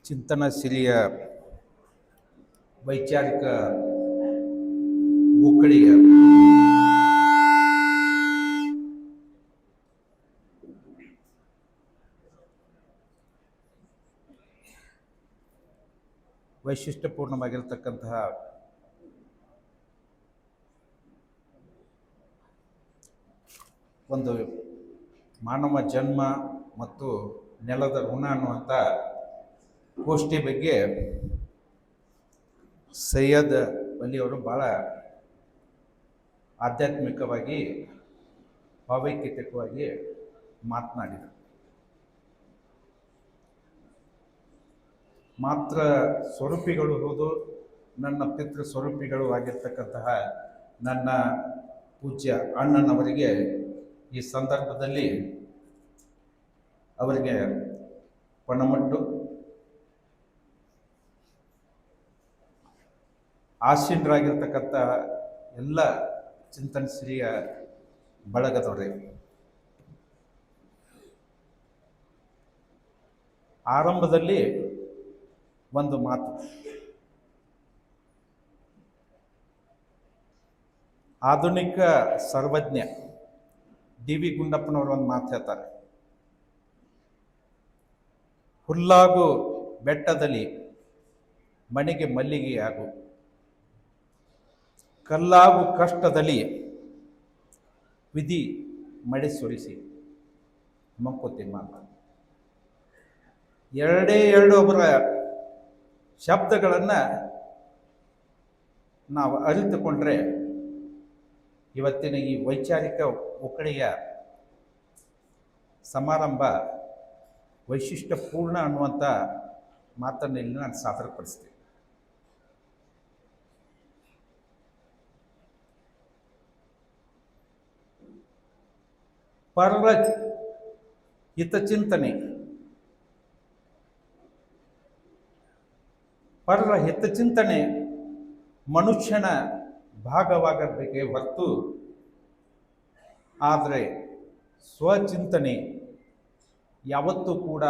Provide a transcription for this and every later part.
ಚಿಂತನ ಸಿರಿಯ ವೈಚಾರಿಕ ಒಕ್ಕಳಿಗ ವೈಶಿಷ್ಟ್ಯಪೂರ್ಣವಾಗಿರತಕ್ಕಂತಹ ಒಂದು ಮಾನವ ಜನ್ಮ ಮತ್ತು ನೆಲದ ಋಣ ಅನ್ನುವಂಥ ಗೋಷ್ಠಿ ಬಗ್ಗೆ ಸೈಯದ್ ಅಲಿಯವರು ಭಾಳ ಆಧ್ಯಾತ್ಮಿಕವಾಗಿ ಭಾವೈಕ್ಯತೆವಾಗಿ ಮಾತನಾಡಿದರು. ಮಾತ್ರ ಸ್ವರೂಪಿಗಳು ಹೌದು, ನನ್ನ ಪಿತೃ ಸ್ವರೂಪಿಗಳು ಆಗಿರ್ತಕ್ಕಂತಹ ನನ್ನ ಪೂಜ್ಯ ಅಣ್ಣನವರಿಗೆ ಈ ಸಂದರ್ಭದಲ್ಲಿ ಅವರಿಗೆ ಪಣಮಟ್ಟು ಆಸೀನರಾಗಿರ್ತಕ್ಕಂಥ ಎಲ್ಲ ಚಿಂತನ ಸಿರಿಯ ಬಳಗದವರೇ, ಆರಂಭದಲ್ಲಿ ಒಂದು ಮಾತು, ಆಧುನಿಕ ಸರ್ವಜ್ಞ ಡಿ ವಿ ಗುಂಡಪ್ಪನವರು ಒಂದು ಮಾತು ಹೇಳ್ತಾರೆ. ಹುಲ್ಲಾಗು ಬೆಟ್ಟದಲ್ಲಿ ಮನೆಗೆ ಮಲ್ಲಿಗೆಯಾಗು, ಕಲ್ಲಾಗು ಕಷ್ಟದಲ್ಲಿ ವಿಧಿ ಮಳೆ ಸುರಿಸಿ ಮಂಕುತಿಮ್ಮ. ಎರಡು ಅವರ ಶಬ್ದಗಳನ್ನು ನಾವು ಅರಿತುಕೊಂಡ್ರೆ ಇವತ್ತಿನ ಈ ವೈಚಾರಿಕ ಒಕ್ಕಳಿಯ ಸಮಾರಂಭ ವೈಶಿಷ್ಟ್ಯಪೂರ್ಣ ಅನ್ನುವಂಥ ಮಾತನ್ನು ಇಲ್ಲಿ ನಾನು ಸಾದರಪಡಿಸ್ತೀನಿ. ಪರರ ಹಿತಚಿಂತನೆ, ಪರರ ಹಿತಚಿಂತನೆ ಮನುಷ್ಯನ ಭಾಗವಾಗಬೇಕೇ ಹೊರತು, ಆದರೆ ಸ್ವಚಿಂತನೆ ಯಾವತ್ತೂ ಕೂಡ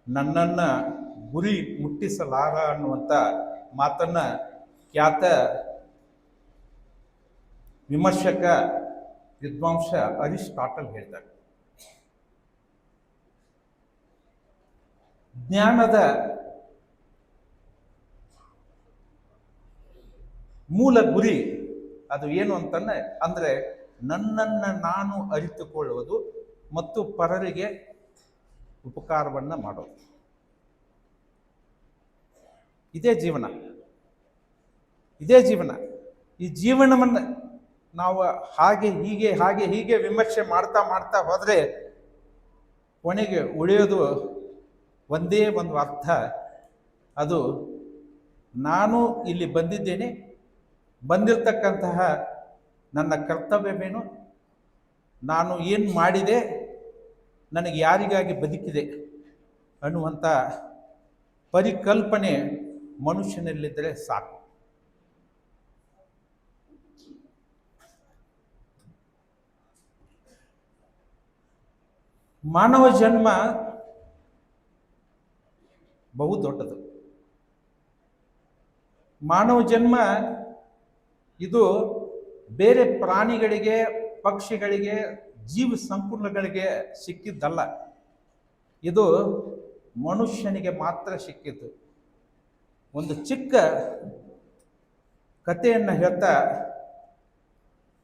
ನನ್ನನ್ನು ಗುರಿ ಮುಟ್ಟಿಸಲಾರ ಅನ್ನುವಂಥ ಮಾತನ್ನು ಖ್ಯಾತ ವಿಮರ್ಶಕ ವಿದ್ವಾಂಸ ಅರಿಸ್ಟಾಟಲ್ ಹೇಳ್ತಾರೆ. ಜ್ಞಾನದ ಮೂಲ ಗುರಿ ಅದು ಏನು ಅಂದರೆ ನನ್ನನ್ನು ನಾನು ಅರಿತುಕೊಳ್ಳುವುದು ಮತ್ತು ಪರರಿಗೆ ಉಪಕಾರವನ್ನು ಮಾಡೋದು. ಇದೇ ಜೀವನ. ಈ ಜೀವನವನ್ನು ನಾವು ಹಾಗೆ ಹೀಗೆ ವಿಮರ್ಶೆ ಮಾಡ್ತಾ ಹೋದರೆ ಕೊನೆಗೆ ಉಳಿಯೋದು ಒಂದೇ ಒಂದು ಅರ್ಥ, ಅದು ನಾನು ಇಲ್ಲಿ ಬಂದಿದ್ದೇನೆ, ಬಂದಿರತಕ್ಕಂತಹ ನನ್ನ ಕರ್ತವ್ಯವೇನು, ನಾನು ಏನು ಮಾಡಿದೆ, ನನಗೆ ಯಾರಿಗಾಗಿ ಬದುಕಿದೆ ಅನ್ನುವಂಥ ಪರಿಕಲ್ಪನೆ ಮನುಷ್ಯನಲ್ಲಿದ್ದರೆ ಸಾಕು. ಮಾನವ ಜನ್ಮ ಬಹು ದೊಡ್ಡದು. ಮಾನವ ಜನ್ಮ ಇದು ಬೇರೆ ಪ್ರಾಣಿಗಳಿಗೆ, ಪಕ್ಷಿಗಳಿಗೆ, ಜೀವ ಸಂಕುಲಗಳಿಗೆ ಸಿಕ್ಕಿದ್ದಲ್ಲ, ಇದು ಮನುಷ್ಯನಿಗೆ ಮಾತ್ರ ಸಿಕ್ಕಿದ್ದು. ಒಂದು ಚಿಕ್ಕ ಕಥೆಯನ್ನು ಹೇಳ್ತಾ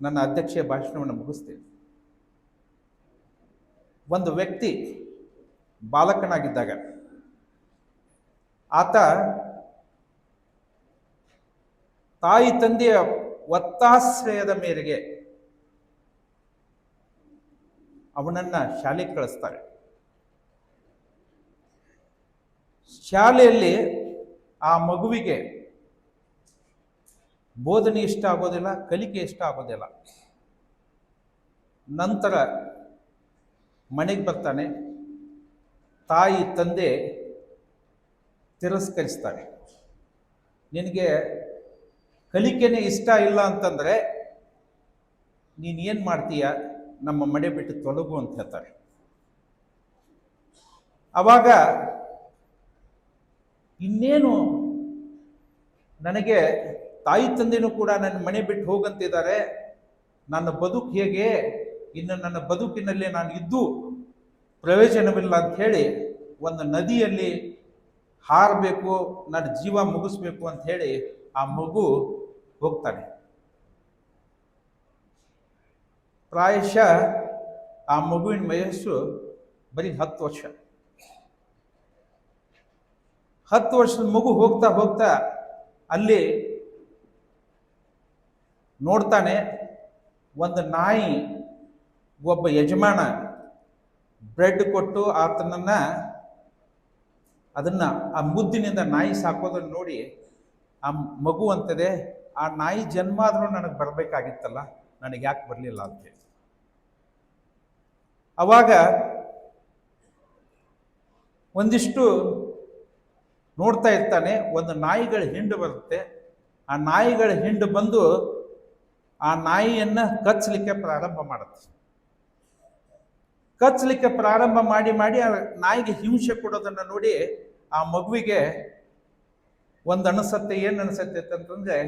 ನನ್ನ ಅಧ್ಯಕ್ಷೀಯ ಭಾಷಣವನ್ನು ಮುಗಿಸ್ತೇನೆ. ಒಂದು ವ್ಯಕ್ತಿ ಬಾಲಕನಾಗಿದ್ದಾಗ ಆತ ತಾಯಿ ತಂದೆಯ ಒತ್ತಾಶ್ರಯದ ಮೇರೆಗೆ ಅವನನ್ನ ಶಾಲೆಗೆ ಕಳಿಸ್ತಾರೆ. ಶಾಲೆಯಲ್ಲಿ ಆ ಮಗುವಿಗೆ ಬೋಧನೆ ಇಷ್ಟ ಆಗೋದಿಲ್ಲ, ಕಲಿಕೆ ಇಷ್ಟ ಆಗೋದಿಲ್ಲ. ನಂತರ ಮನೆಗೆ ಬರ್ತಾನೆ, ತಾಯಿ ತಂದೆ ತಿರಸ್ಕರಿಸ್ತಾರೆ. ನಿನಗೆ ಕಲಿಕೆನೇ ಇಷ್ಟ ಇಲ್ಲ ಅಂತಂದರೆ ನೀನು ಏನು ಮಾಡ್ತೀಯ, ನಮ್ಮ ಮನೆ ಬಿಟ್ಟು ತೊಲಗು ಅಂತ ಹೇಳ್ತಾರೆ. ಆವಾಗ ಇನ್ನೇನು ನನಗೆ ತಾಯಿ ತಂದೆನೂ ಕೂಡ ನನ್ನ ಮನೆ ಬಿಟ್ಟು ಹೋಗಂತಿದ್ದಾರೆ, ನನ್ನ ಬದುಕು ಹೇಗೆ, ಇನ್ನು ನನ್ನ ಬದುಕಿನಲ್ಲಿ ನಾನು ಇದ್ದು ಪ್ರಯೋಜನವಿಲ್ಲ ಅಂತ ಹೇಳಿ ಒಂದು ನದಿಯಲ್ಲಿ ಹಾರಬೇಕು, ನನ್ನ ಜೀವ ಮುಗಿಸ್ಬೇಕು ಅಂತ ಹೇಳಿ ಆ ಮಗು ಹೋಗ್ತಾನೆ. ಪ್ರಾಯಶಃ ಆ ಮಗುವಿನ ವಯಸ್ಸು ಬರೀ 10 ವರ್ಷ. 10 ವರ್ಷದ ಮಗು ಹೋಗ್ತಾ ಹೋಗ್ತಾ ಅಲ್ಲಿ ನೋಡ್ತಾನೆ, ಒಂದು ನಾಯಿ ಒಬ್ಬ ಯಜಮಾನ ಬ್ರೆಡ್ ಕೊಟ್ಟು ಆತನನ್ನ ಅದನ್ನ ಆ ಮುದ್ದಿನಿಂದ ನಾಯಿ ಸಾಕೋದನ್ನು ನೋಡಿ ಆ ಮಗು ಅಂತದೆ, ಆ ನಾಯಿ ಜನ್ಮ ಆದ್ರೂ ನನಗೆ ಬರಬೇಕಾಗಿತ್ತಲ್ಲ, ನನಗೆ ಯಾಕೆ ಬರಲಿಲ್ಲ ಅಂತೇಳಿ. ಅವಾಗ ಒಂದಿಷ್ಟು ನೋಡ್ತಾ ಇರ್ತಾನೆ, ಒಂದು ನಾಯಿಗಳ ಹಿಂಡು ಬರುತ್ತೆ. ಆ ನಾಯಿಗಳ ಹಿಂಡು ಬಂದು ಆ ನಾಯಿಯನ್ನ ಕಚ್ಚಲಿಕ್ಕೆ ಪ್ರಾರಂಭ ಮಾಡುತ್ತೆ. ಕಚ್ಚಲಿಕ್ಕೆ ಪ್ರಾರಂಭ ಮಾಡಿ ಮಾಡಿ ಆ ನಾಯಿಗೆ ಹಿಂಸೆ ಕೊಡೋದನ್ನು ನೋಡಿ ಆ ಮಗುವಿಗೆ ಒಂದು ಅನಿಸತ್ತೆ. ಏನು ಅನಿಸತ್ತೆ ಅಂತಂದ್ರೆ,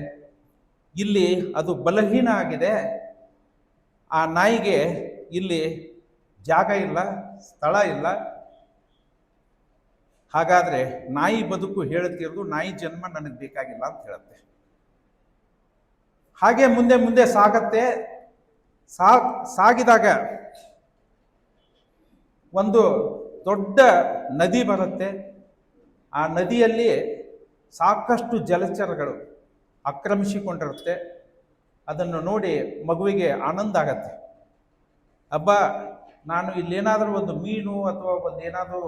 ಇಲ್ಲಿ ಅದು ಬಲಹೀನ ಆಗಿದೆ, ಆ ನಾಯಿಗೆ ಇಲ್ಲಿ ಜಾಗ ಇಲ್ಲ, ಸ್ಥಳ ಇಲ್ಲ, ಹಾಗಾದ್ರೆ ನಾಯಿ ಬದುಕು ಹೇಳುತ್ತಿರೋದು ನಾಯಿ ಜನ್ಮ ನನಗೆ ಬೇಕಾಗಿಲ್ಲ ಅಂತ ಹೇಳುತ್ತೆ. ಹಾಗೆ ಮುಂದೆ ಮುಂದೆ ಸಾಗತ್ತೆ. ಸಾಗಿದಾಗ ಒಂದು ದೊಡ್ಡ ನದಿ ಬರುತ್ತೆ. ಆ ನದಿಯಲ್ಲಿ ಸಾಕಷ್ಟು ಜಲಚರಗಳು ಆಕ್ರಮಿಸಿಕೊಂಡಿರುತ್ತೆ. ಅದನ್ನು ನೋಡಿ ಮಗುವಿಗೆ ಆನಂದ ಆಗತ್ತೆ. ಅಬ್ಬಾ, ನಾನು ಇಲ್ಲೇನಾದರೂ ಒಂದು ಮೀನು ಅಥವಾ ಒಂದು ಏನಾದರೂ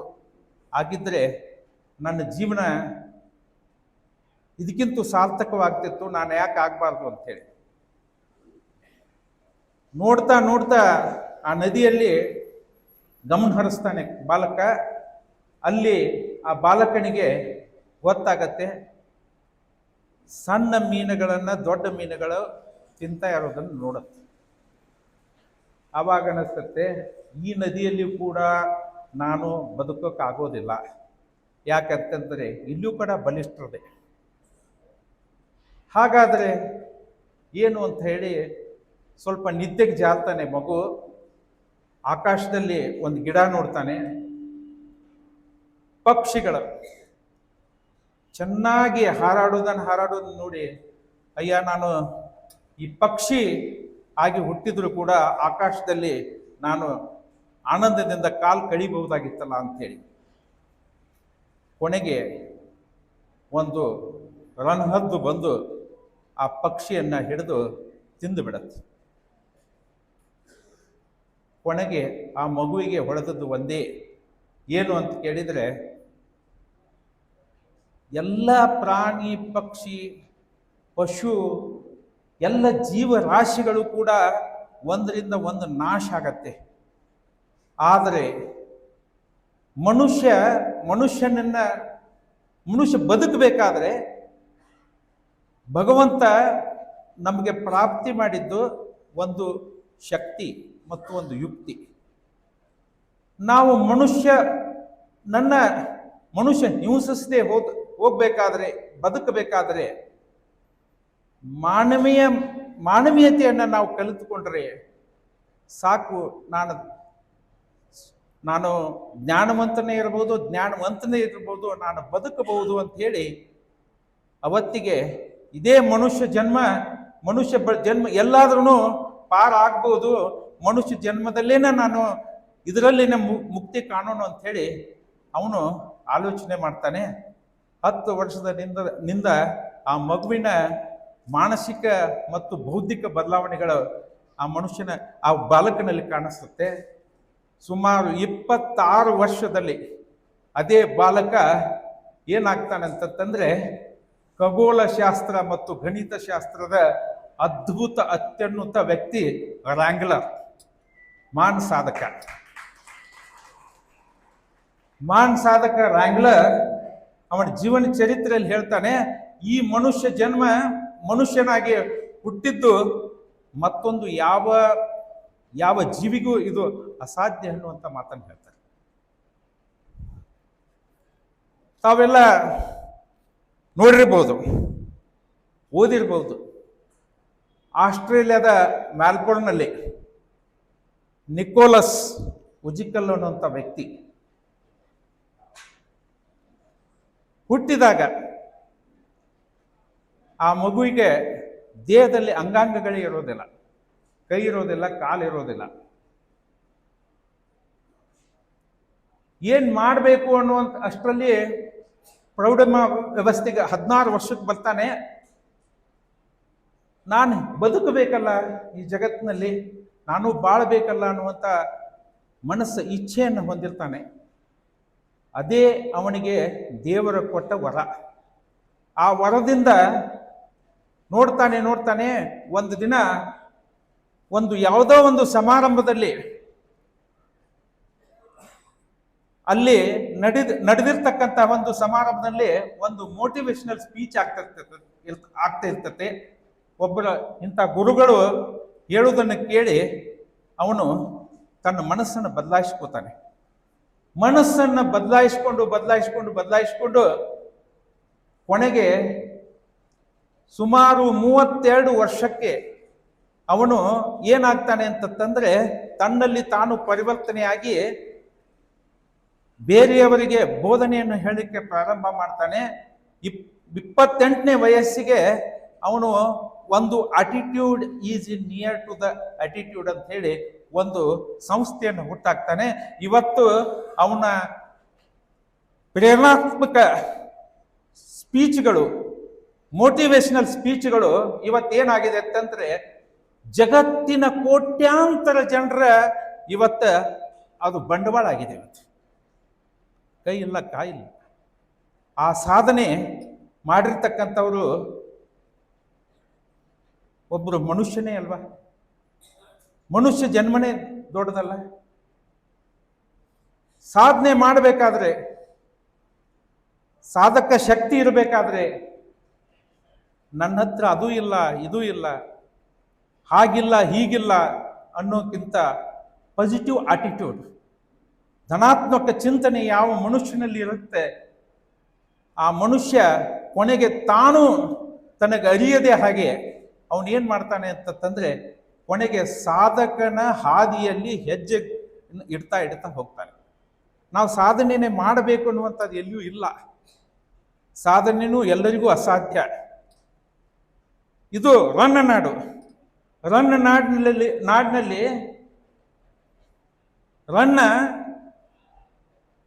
ಆಗಿದ್ದರೆ ನನ್ನ ಜೀವನ ಇದಕ್ಕಿಂತ ಸಾರ್ಥಕವಾಗ್ತಿತ್ತು, ನಾನು ಯಾಕೆ ಆಗಬಾರ್ದು ಅಂಥೇಳಿ ನೋಡ್ತಾ ನೋಡ್ತಾ ಆ ನದಿಯಲ್ಲಿ ಗಮನ ಹರಿಸ್ತಾನೆ ಬಾಲಕ. ಅಲ್ಲಿ ಆ ಬಾಲಕನಿಗೆ ಗೊತ್ತಾಗತ್ತೆ, ಸಣ್ಣ ಮೀನುಗಳನ್ನು ದೊಡ್ಡ ಮೀನುಗಳು ತಿಂತಾ ಇರೋದನ್ನು ನೋಡುತ್ತೆ. ಆವಾಗ ಅನಿಸ್ತತ್ತೆ, ಈ ನದಿಯಲ್ಲಿ ಕೂಡ ನಾನು ಬದುಕೋಕ್ಕಾಗೋದಿಲ್ಲ. ಯಾಕಂತಂದರೆ ಇಲ್ಲೂ ಕೂಡ ಬಲಿಷ್ಠರದೆ. ಹಾಗಾದರೆ ಏನು ಅಂತ ಹೇಳಿ ಸ್ವಲ್ಪ ನಿದ್ದೆಗೆ ಜಾರ್ತಾನೆ ಮಗು. ಆಕಾಶದಲ್ಲಿ ಒಂದು ಗಿಡ ನೋಡ್ತಾನೆ, ಪಕ್ಷಿಗಳು ಚೆನ್ನಾಗಿ ಹಾರಾಡೋದನ್ನು ನೋಡಿ, ಅಯ್ಯ, ನಾನು ಈ ಪಕ್ಷಿ ಆಗಿ ಹುಟ್ಟಿದ್ರು ಕೂಡ ಆಕಾಶದಲ್ಲಿ ನಾನು ಆನಂದದಿಂದ ಕಾಲು ಕಳಿಬಹುದಾಗಿತ್ತಲ್ಲ ಅಂಥೇಳಿ ಕೊನೆಗೆ ಒಂದು ರಣಹದ್ದು ಬಂದು ಆ ಪಕ್ಷಿಯನ್ನು ಹಿಡಿದು ತಿಂದು ಬಿಡತ್ತೆ. ಕೊನೆಗೆ ಆ ಮಗುವಿಗೆ ಹೊಡೆದದ್ದು ಒಂದೇ, ಏನು ಅಂತ ಕೇಳಿದರೆ, ಎಲ್ಲ ಪ್ರಾಣಿ ಪಕ್ಷಿ ಪಶು ಎಲ್ಲ ಜೀವರಾಶಿಗಳು ಕೂಡ ಒಂದರಿಂದ ಒಂದು ನಾಶ ಆಗತ್ತೆ. ಆದರೆ ಮನುಷ್ಯ ಬದುಕಬೇಕಾದ್ರೆ ಭಗವಂತ ನಮಗೆ ಪ್ರಾಪ್ತಿ ಮಾಡಿದ್ದು ಒಂದು ಶಕ್ತಿ ಮತ್ತು ಒಂದು ಯುಕ್ತಿ. ನಾವು ಮನುಷ್ಯ ಹಿಂಸಿಸದೆ ಹೋಗ್ಬೇಕಾದ್ರೆ, ಬದುಕಬೇಕಾದ್ರೆ ಮಾನವೀಯತೆಯನ್ನು ನಾವು ಕಲಿತುಕೊಂಡ್ರೆ ಸಾಕು. ನಾನು ಜ್ಞಾನವಂತನೇ ಇರ್ಬೋದು, ನಾನು ಬದುಕಬಹುದು ಅಂತ ಹೇಳಿ ಅವತ್ತಿಗೆ ಇದೇ ಮನುಷ್ಯ ಜನ್ಮ ಎಲ್ಲಾದ್ರೂ ಪಾರ ಆಗ್ಬೋದು, ಮನುಷ್ಯ ಜನ್ಮದಲ್ಲೇನೆ ನಾನು ಇದರಲ್ಲಿನ ಮುಕ್ತಿ ಕಾಣೋಣ ಅಂತ ಹೇಳಿ ಅವನು ಆಲೋಚನೆ ಮಾಡ್ತಾನೆ. 10 ವರ್ಷದ ನಿಂದ ಆ ಮಗುವಿನ ಮಾನಸಿಕ ಮತ್ತು ಬೌದ್ಧಿಕ ಬದಲಾವಣೆಗಳು ಆ ಬಾಲಕನಲ್ಲಿ ಕಾಣಿಸುತ್ತೆ. ಸುಮಾರು 26 ವರ್ಷದಲ್ಲಿ ಅದೇ ಬಾಲಕ ಏನಾಗ್ತಾನೆ ಅಂತಂದ್ರೆ, ಖಗೋಳಶಾಸ್ತ್ರ ಮತ್ತು ಗಣಿತ ಶಾಸ್ತ್ರದ ಅತ್ಯುನ್ನತ ವ್ಯಕ್ತಿ ರ್ಯಾಂಗ್ಲರ್, ಮಾನ್ ಸಾಧಕ ರ್ಯಾಂಗ್ಲರ್ ಅವನ ಜೀವನ ಚರಿತ್ರೆಯಲ್ಲಿ ಹೇಳ್ತಾನೆ, ಈ ಮನುಷ್ಯನಾಗಿ ಹುಟ್ಟಿದ್ದು ಮತ್ತೊಂದು ಯಾವ ಜೀವಿಗೂ ಇದು ಅಸಾಧ್ಯ ಅನ್ನುವಂಥ ಮಾತನ್ನು ಹೇಳ್ತಾರೆ. ತಾವೆಲ್ಲ ನೋಡಿರ್ಬೋದು, ಓದಿರ್ಬೋದು. ಆಸ್ಟ್ರೇಲಿಯಾದ ಮೆಲ್ಬೋರ್ನ್ನಲ್ಲಿ ನಿಕೋಲಸ್ ಉಜಿಕಲ್ ಅನ್ನುವಂಥ ವ್ಯಕ್ತಿ ಹುಟ್ಟಿದಾಗ ಆ ಮಗುವಿಗೆ ದೇಹದಲ್ಲಿ ಅಂಗಾಂಗಗಳೇ ಇರೋದಿಲ್ಲ, ಕೈ ಇರೋದಿಲ್ಲ, ಕಾಲು ಇರೋದಿಲ್ಲ. ಏನ್ ಮಾಡಬೇಕು ಅನ್ನುವಂಥ ಅಷ್ಟರಲ್ಲಿ ಪ್ರೌಢಮ ವ್ಯವಸ್ಥೆಗೆ 16 ವರ್ಷಕ್ಕೆ ಬರ್ತಾನೆ. ನಾನು ಬದುಕಬೇಕಲ್ಲ ಈ ಜಗತ್ತಿನಲ್ಲಿ, ನಾನು ಬಾಳಬೇಕಲ್ಲ ಅನ್ನುವಂಥ ಮನಸ್ಸು ಇಚ್ಛೆಯನ್ನು ಹೊಂದಿರ್ತಾನೆ. ಅದೇ ಅವನಿಗೆ ದೇವರ ಕೊಟ್ಟ ವರ. ಆ ವರದಿಂದ ನೋಡ್ತಾನೆ ಒಂದು ದಿನ ಯಾವುದೋ ಒಂದು ಸಮಾರಂಭದಲ್ಲಿ ಅಲ್ಲಿ ನಡೆದಿರ್ತಕ್ಕಂಥ ಒಂದು ಸಮಾರಂಭದಲ್ಲಿ ಒಂದು ಮೋಟಿವೇಶನಲ್ ಸ್ಪೀಚ್ ಆಗ್ತಾ ಇರ್ತತೆ. ಒಬ್ಬರ ಇಂಥ ಗುರುಗಳು ಹೇಳುವುದನ್ನು ಕೇಳಿ ಅವನು ತನ್ನ ಮನಸ್ಸನ್ನು ಬದಲಾಯಿಸ್ಕೋತಾನೆ. ಮನಸ್ಸನ್ನು ಬದಲಾಯಿಸ್ಕೊಂಡು ಕೊನೆಗೆ ಸುಮಾರು 32 ವರ್ಷಕ್ಕೆ ಅವನು ಏನಾಗ್ತಾನೆ ಅಂತಂದ್ರೆ ತನ್ನಲ್ಲಿ ತಾನು ಪರಿವರ್ತನೆಯಾಗಿ ಬೇರೆಯವರಿಗೆ ಬೋಧನೆಯನ್ನು ಹೇಳಲಿಕ್ಕೆ ಪ್ರಾರಂಭ ಮಾಡ್ತಾನೆ. 28ನೇ ವಯಸ್ಸಿಗೆ ಅವನು ಒಂದು attitude is in near to the attitude ಅಂತ ಹೇಳಿ ಒಂದು ಸಂಸ್ಥೆಯನ್ನು ಹುಟ್ಟಾಕ್ತಾನೆ. ಇವತ್ತು ಅವನ ಪ್ರೇರಣಾತ್ಮಕ ಸ್ಪೀಚ್ಗಳು, ಮೋಟಿವೇಶನಲ್ ಸ್ಪೀಚ್ಗಳು ಇವತ್ತೇನಾಗಿದೆ ಅಂತಂದ್ರೆ ಜಗತ್ತಿನ ಕೋಟ್ಯಾಂತರ ಜನರ ಇವತ್ತ ಅದು ಬಂಡವಾಳ ಆಗಿದೆ. ಇವತ್ತು ಕೈ ಇಲ್ಲ, ಕಾಯಿಲ್ಲ. ಆ ಸಾಧನೆ ಮಾಡಿರ್ತಕ್ಕಂಥವರು ಒಬ್ಬರು ಮನುಷ್ಯನೇ ಅಲ್ವಾ? ಮನುಷ್ಯ ಜನ್ಮನೇ ದೊಡ್ಡದಲ್ಲ. ಸಾಧನೆ ಮಾಡಬೇಕಾದ್ರೆ, ಸಾಧಕ ಶಕ್ತಿ ಇರಬೇಕಾದ್ರೆ ನನ್ನ ಹತ್ರ ಅದೂ ಇಲ್ಲ, ಇದೂ ಇಲ್ಲ, ಹಾಗಿಲ್ಲ, ಹೀಗಿಲ್ಲ ಅನ್ನೋಕ್ಕಿಂತ ಪಾಸಿಟಿವ್ ಆಟಿಟ್ಯೂಡ್, ಧನಾತ್ಮಕ ಚಿಂತನೆ ಯಾವ ಮನುಷ್ಯನಲ್ಲಿ ಇರುತ್ತೆ, ಆ ಮನುಷ್ಯ ಕೊನೆಗೆ ತಾನು ತನಗೆ ಅರಿಯದೆ ಹಾಗೆ ಅವನೇನು ಮಾಡ್ತಾನೆ ಅಂತಂದ್ರೆ ಕೊನೆಗೆ ಸಾಧಕನ ಹಾದಿಯಲ್ಲಿ ಹೆಜ್ಜೆ ಇಡ್ತಾ ಹೋಗ್ತಾನೆ. ನಾವು ಸಾಧನೆನೇ ಮಾಡಬೇಕು ಅನ್ನುವಂಥದ್ದು ಎಲ್ಲಿಯೂ ಇಲ್ಲ. ಸಾಧನೆಯೂ ಎಲ್ಲರಿಗೂ ಅಸಾಧ್ಯ. ಇದು ರನ್ನ ನಾಡು. ರನ್ನ ನಾಡಿನಲ್ಲಿ ರನ್ನ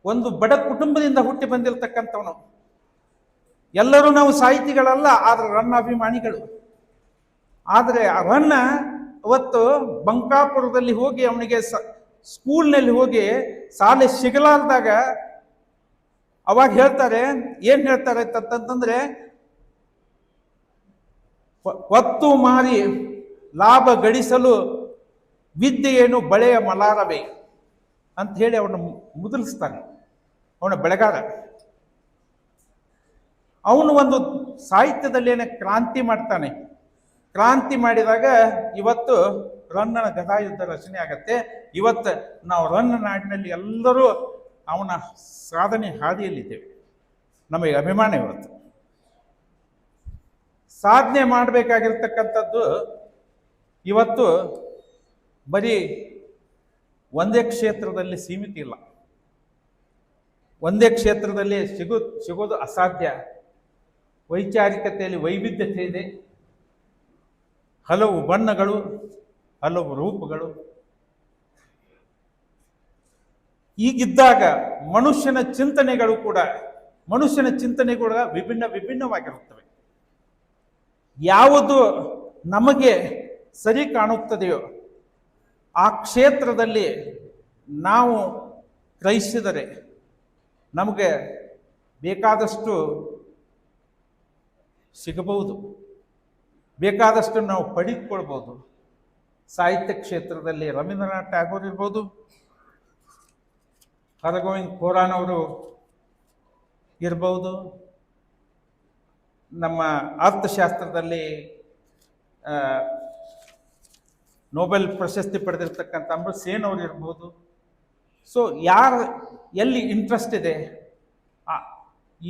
ಒಂದು ಬಡ ಕುಟುಂಬದಿಂದ ಹುಟ್ಟಿ ಬಂದಿರತಕ್ಕಂಥವನು. ಎಲ್ಲರೂ ನಾವು ಸಾಹಿತಿಗಳಲ್ಲ, ಆದ್ರೆ ರನ್ನ ಅಭಿಮಾನಿಗಳು. ಆದರೆ ಆ ರನ್ನ ಅವತ್ತು ಬಂಕಾಪುರದಲ್ಲಿ ಹೋಗಿ ಅವನಿಗೆ ಸ್ಕೂಲ್ನಲ್ಲಿ ಹೋಗಿ ಶಾಲೆ ಸಿಗಲಾರ್ದಾಗ ಅವಾಗ ಹೇಳ್ತಾರೆ, ಏನ್ ಹೇಳ್ತಾರೆ ಅಂತಂದ್ರೆ, ಹೊತ್ತು ಮಾರಿ ಲಾಭ ಗಳಿಸಲು ವಿದ್ಯೆಯೇನು ಬಳೆಯ ಮಲಾರವೇ ಅಂತ ಹೇಳಿ ಅವನು ಮುದುರಿಸ್ತಾನೆ. ಅವನ ಬೆಳೆಗಾರ. ಅವನು ಒಂದು ಸಾಹಿತ್ಯದಲ್ಲಿ ಕ್ರಾಂತಿ ಮಾಡ್ತಾನೆ. ಕ್ರಾಂತಿ ಮಾಡಿದಾಗ ಇವತ್ತು ರನ್ನನ ಗದಾಯುದ್ಧ ರಚನೆ ಆಗತ್ತೆ. ಇವತ್ತು ನಾವು ರನ್ನ ನಾಡಿನಲ್ಲಿ ಎಲ್ಲರೂ ಅವನ ಸಾಧನೆ ಹಾದಿಯಲ್ಲಿದ್ದೇವೆ. ನಮಗೆ ಅಭಿಮಾನ. ಇವತ್ತು ಸಾಧನೆ ಮಾಡಬೇಕಾಗಿರ್ತಕ್ಕಂಥದ್ದು ಇವತ್ತು ಬರೀ ಒಂದೇ ಕ್ಷೇತ್ರದಲ್ಲಿ ಸೀಮಿತ ಇಲ್ಲ. ಒಂದೇ ಕ್ಷೇತ್ರದಲ್ಲಿ ಸಿಗೋದು ಅಸಾಧ್ಯ. ವೈಚಾರಿಕತೆಯಲ್ಲಿ ವೈವಿಧ್ಯತೆ ಇದೆ. ಹಲವು ಬಣ್ಣಗಳು, ಹಲವು ರೂಪಗಳು. ಈಗಿದ್ದಾಗ ಮನುಷ್ಯನ ಚಿಂತನೆಗಳು ಕೂಡ ವಿಭಿನ್ನವಾಗಿರುತ್ತವೆ. ಯಾವುದು ನಮಗೆ ಸರಿ ಕಾಣುತ್ತದೆಯೋ ಆ ಕ್ಷೇತ್ರದಲ್ಲಿ ನಾವು ಗ್ರಹಿಸಿದರೆ ನಮಗೆ ಬೇಕಾದಷ್ಟು ಸಿಗಬಹುದು, ಬೇಕಾದಷ್ಟು ನಾವು ಪಡೆದುಕೊಳ್ಬೋದು. ಸಾಹಿತ್ಯ ಕ್ಷೇತ್ರದಲ್ಲಿ ರವೀಂದ್ರನಾಥ್ ಟ್ಯಾಗೋರ್ ಇರ್ಬೋದು, ಹರಗೋವಿಂದ್ ಖೋರಾನ್ ಅವರು ಇರ್ಬೋದು, ನಮ್ಮ ಅರ್ಥಶಾಸ್ತ್ರದಲ್ಲಿ ನೊಬೆಲ್ ಪ್ರಶಸ್ತಿ ಪಡೆದಿರ್ತಕ್ಕಂಥ ಅಮೃತ್ ಸೇನ್ ಅವರು ಇರ್ಬೋದು. ಸೊ ಎಲ್ಲಿ ಇಂಟ್ರೆಸ್ಟ್ ಇದೆ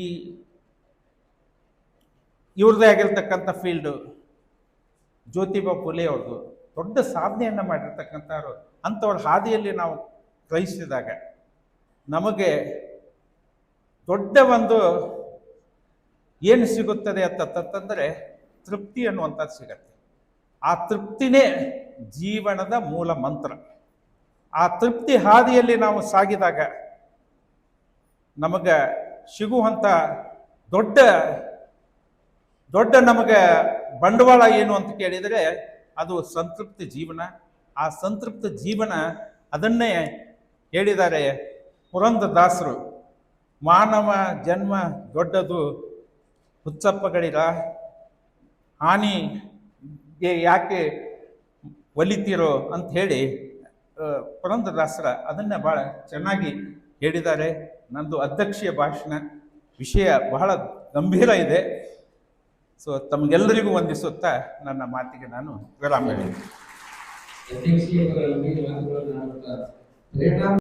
ಈ ಇವ್ರದ್ದೇ ಆಗಿರ್ತಕ್ಕಂಥ ಫೀಲ್ಡು ಜ್ಯೋತಿಬಾ ಫುಲೆ ಅವ್ರದ್ದು ದೊಡ್ಡ ಸಾಧನೆಯನ್ನು ಮಾಡಿರ್ತಕ್ಕಂಥವ್ರು. ಅಂಥವ್ರ ಹಾದಿಯಲ್ಲಿ ನಾವು ಗ್ರಹಿಸಿದಾಗ ನಮಗೆ ದೊಡ್ಡ ಒಂದು ಏನು ಸಿಗುತ್ತದೆ ಅಂತಂದರೆ ತೃಪ್ತಿ ಅನ್ನುವಂಥದ್ದು ಸಿಗತ್ತೆ. ಆ ತೃಪ್ತಿನೇ ಜೀವನದ ಮೂಲ ಮಂತ್ರ. ಆ ತೃಪ್ತಿ ಹಾದಿಯಲ್ಲಿ ನಾವು ಸಾಗಿದಾಗ ನಮಗೆ ಸಿಗುವಂಥ ದೊಡ್ಡ ದೊಡ್ಡ ನಮಗೆ ಬಂಡವಾಳ ಏನು ಅಂತ ಕೇಳಿದರೆ ಅದು ಸಂತೃಪ್ತಿ ಜೀವನ. ಆ ಸಂತೃಪ್ತ ಜೀವನ ಅದನ್ನೇ ಹೇಳಿದ್ದಾರೆ ಪುರಂದರದಾಸರು. ಮಾನವ ಜನ್ಮ ದೊಡ್ಡದು ಹುಚ್ಚಪ್ಪಗಳಿರ, ಹಾನಿಗೆ ಯಾಕೆ ಒಲಿತೀರೋ ಅಂತ ಹೇಳಿ ಪುರಂದರದಾಸರ ಅದನ್ನು ಭಾಳ ಚೆನ್ನಾಗಿ ಹೇಳಿದ್ದಾರೆ. ನಂದು ಅಧ್ಯಕ್ಷೀಯ ಭಾಷಣ, ವಿಷಯ ಬಹಳ ಗಂಭೀರ ಇದೆ. ಸೊ ತಮಗೆಲ್ಲರಿಗೂ ವಂದಿಸುತ್ತಾ ನನ್ನ ಮಾತಿಗೆ ನಾನು ವಿರಾಮ ಹೇಳಿದೆ.